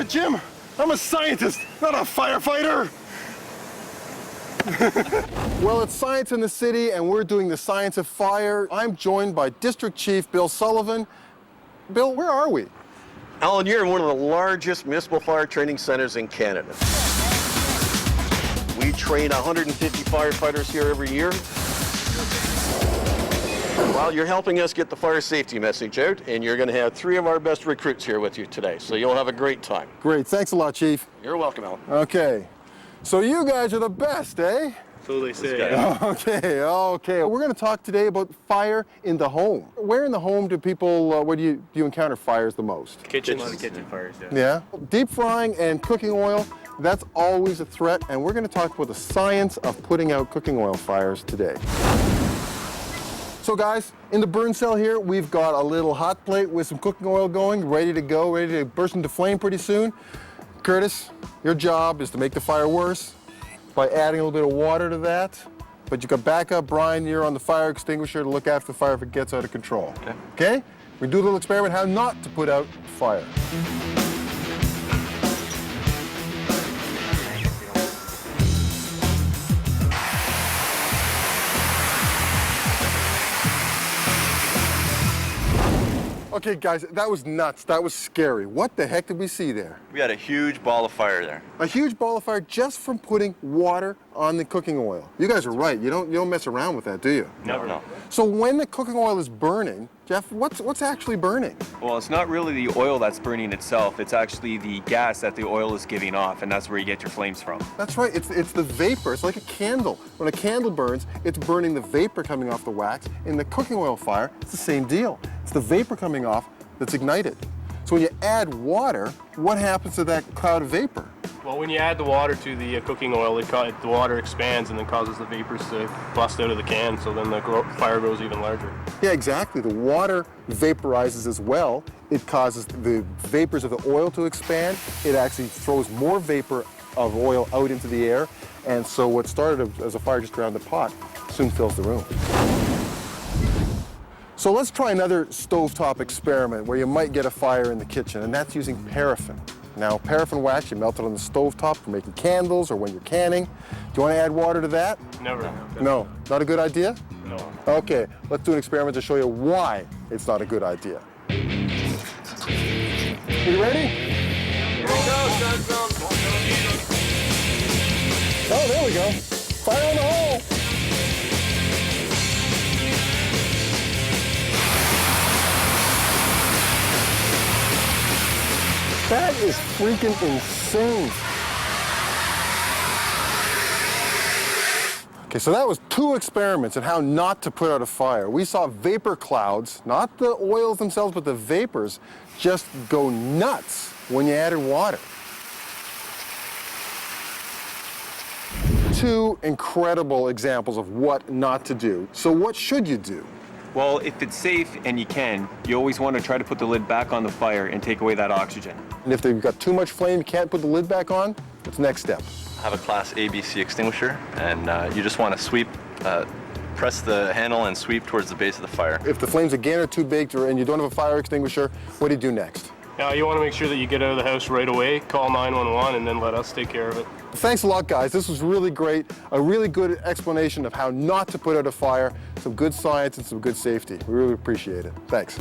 it, Jim. I'm a scientist, not a firefighter. Well, it's Science in the City, and we're doing the science of fire. I'm joined by District Chief Bill Sullivan. Bill, where are we? Alan, you're in one of the largest municipal fire training centers in Canada. We train 150 firefighters here every year. Well, you're helping us get the fire safety message out, and you're going to have 3 of our best recruits here with you today, so you'll have a great time. Great, thanks a lot, Chief. You're welcome, Alan. Okay, so you guys are the best, eh? So they say. Okay. We're going to talk today about fire in the home. Where in the home do people, where do you encounter fires the most? Kitchen fires, yeah. Yeah. Deep frying and cooking oil, that's always a threat, and we're going to talk about the science of putting out cooking oil fires today. So guys, in the burn cell here, we've got a little hot plate with some cooking oil going, ready to go, ready to burst into flame pretty soon. Curtis, your job is to make the fire worse by adding a little bit of water to that. But you got backup. Brian, you're on the fire extinguisher to look after the fire if it gets out of control. Okay? We do a little experiment how not to put out fire. Okay, guys, that was nuts. That was scary. What the heck did we see there? We had a huge ball of fire there. A huge ball of fire just from putting water on the cooking oil. You guys are right. You don't mess around with that, do you? No. So when the cooking oil is burning, Jeff, what's actually burning? Well, it's not really the oil that's burning itself. It's actually the gas that the oil is giving off, and that's where you get your flames from. That's right. It's the vapor. It's like a candle. When a candle burns, it's burning the vapor coming off the wax. In the cooking oil fire, it's the same deal. It's the vapor coming off that's ignited. So when you add water, what happens to that cloud of vapor? Well, when you add the water to the cooking oil, the water expands and then causes the vapors to bust out of the can, so then the fire grows even larger. Yeah, exactly. The water vaporizes as well. It causes the vapors of the oil to expand. It actually throws more vapor of oil out into the air. And so what started as a fire just around the pot soon fills the room. So let's try another stovetop experiment where you might get a fire in the kitchen, and that's using paraffin. Now, paraffin wax, you melt it on the stovetop for making candles or when you're canning. Do you want to add water to that? Never. No. Not a good idea? No. Okay, let's do an experiment to show you why it's not a good idea. You ready? Here we go, Sunfilm. Oh, there we go. Fire in the hole. That is freaking insane. Okay, so that was 2 experiments on how not to put out a fire. We saw vapor clouds, not the oils themselves, but the vapors just go nuts when you added water. 2 incredible examples of what not to do. So what should you do? Well, if it's safe and you can, you always want to try to put the lid back on the fire and take away that oxygen. And if they've got too much flame, you can't put the lid back on, what's the next step? I have a Class ABC extinguisher, and you just want to sweep, press the handle and sweep towards the base of the fire. If the flames again are too big and you don't have a fire extinguisher, what do you do next? You want to make sure that you get out of the house right away, call 911, and then let us take care of it. Thanks a lot, guys. This was really great. A really good explanation of how not to put out a fire, some good science and some good safety. We really appreciate it. Thanks.